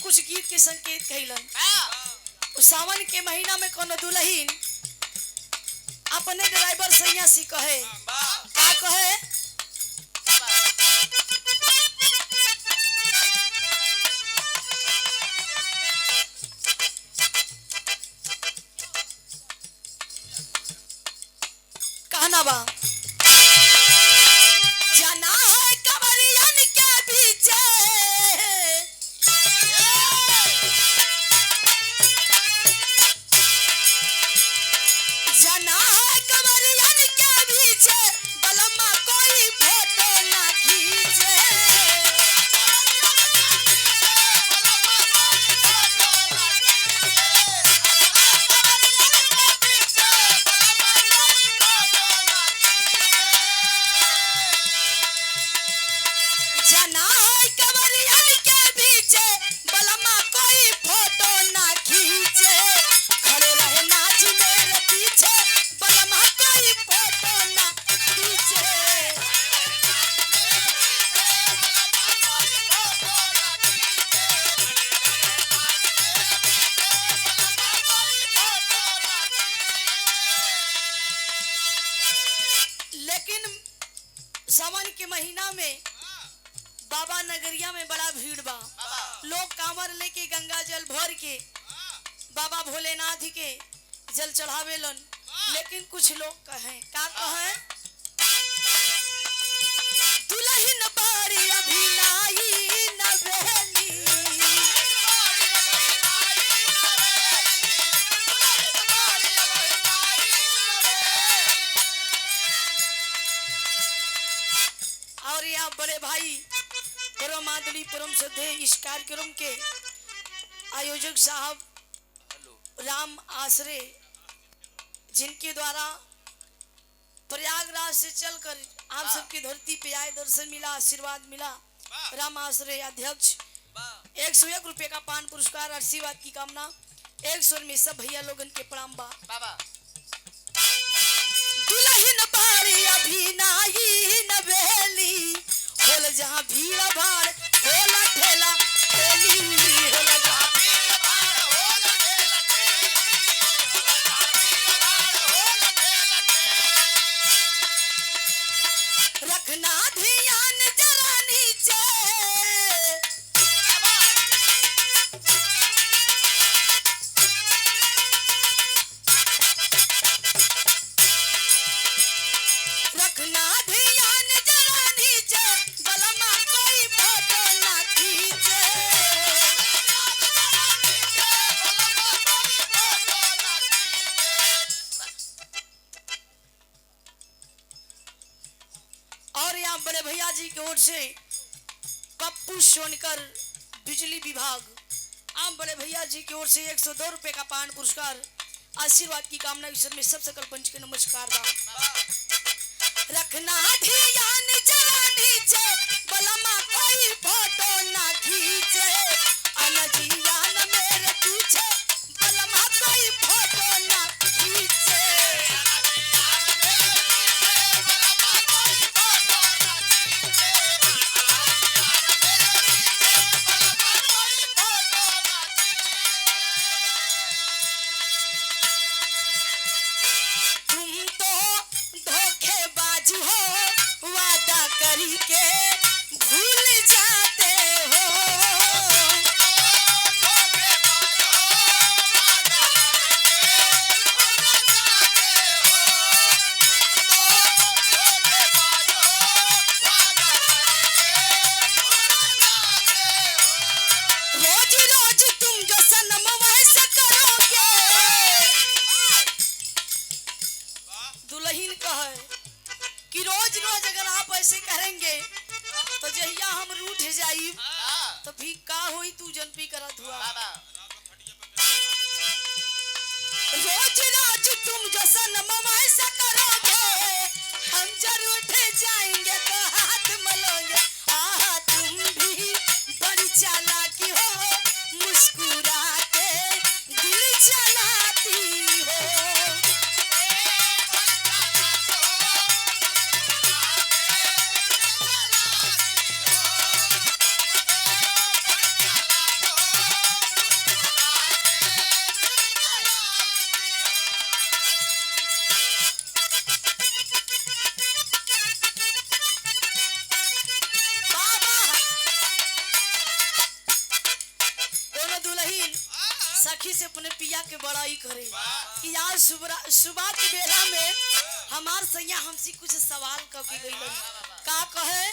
कुछ गीत के संकेत कहलन। सावन के महीना में कोनो दुल्हन अपने ड्राइवर सैया से कहे, का कहे, कहना बा, जाना है कवरियन के पीछे, जाना है कवरियन के पीछे, बलमा कोई फोटो ना खींचे। जाना है कवरियन के पीछे, बलमा कोई फोटो ना खींचे। खड़े रहे नाच मेरे पीछे, बलमा कोई फोटो ना खींचे। लेकिन सावन के महीना में बाबा नगरिया में बड़ा भीड़ बा। लोग कांवर लेके गंगा जल भर के बाबा भोलेनाथ के जल चढ़ावेलन। लेकिन कुछ लोग कहें, का कहें, दुल्हन बारी अभी लाई न बेली, और यहाँ बड़े भाई परम आदरणीय परम श्रद्धेय इस कार्यक्रम के आयोजक साहब राम आसरे, जिनके द्वारा प्रयागराज से चलकर आप सबकी धरती पे आए, दर्शन मिला, आशीर्वाद मिला। राम आसरे अध्यक्ष 101 रुपए का पान पुरस्कार, आशीर्वाद की कामना। 100 में सब भैया लोगन के प्रणाम बा। दुल्हन बारी अभी नाई न बेली, होल जहाँ भीड़ भाड़ होला ठेला ठेली, होला जहाँ भीड़ भाड़ होला ठेला ठेली, रखना ध्यान जरा नीचे, रखना ध्यान जरा नीचे, बलमा कोई फोटो ना खींचे। और यहाँ बड़े भैया जी की ओर से पप्पू सोनकर बिजली विभाग, आप बड़े भैया जी की ओर से 102 रुपए का पान पुरस्कार, आशीर्वाद की कामना। ईश्वर में सब सकल पंच के नमस्कार दा। रखना ध्यान जरा नीचे, बलमा कोई फोटो ना खींचे। अनजियान मेरे पीछे, बलमा कोई फोटो ना खींचे। तुम तो धोखेबाज हो, वादा करके भूल जाते हो। रोज रोज तुम जो सनम वैसा करोगे, दुल्हन कहे कि रोज रोज अगर आप ऐसे करेंगे तो जहिया हम रूठ जाई तो भी का होई, तू जनपी करत हुआ। रोज रोज तुम जो सनम वैसा करोगे, हम जरूर उठ जाएंगे तो हाथ मलोगे। आहा तुम भी बड़ी चालाकी हो, मुस्कुरा के दिल जलाती हो। नहीं करे कि आज सुबह की बेला में हमार सैया हमसे कुछ सवाल करके गई का कहे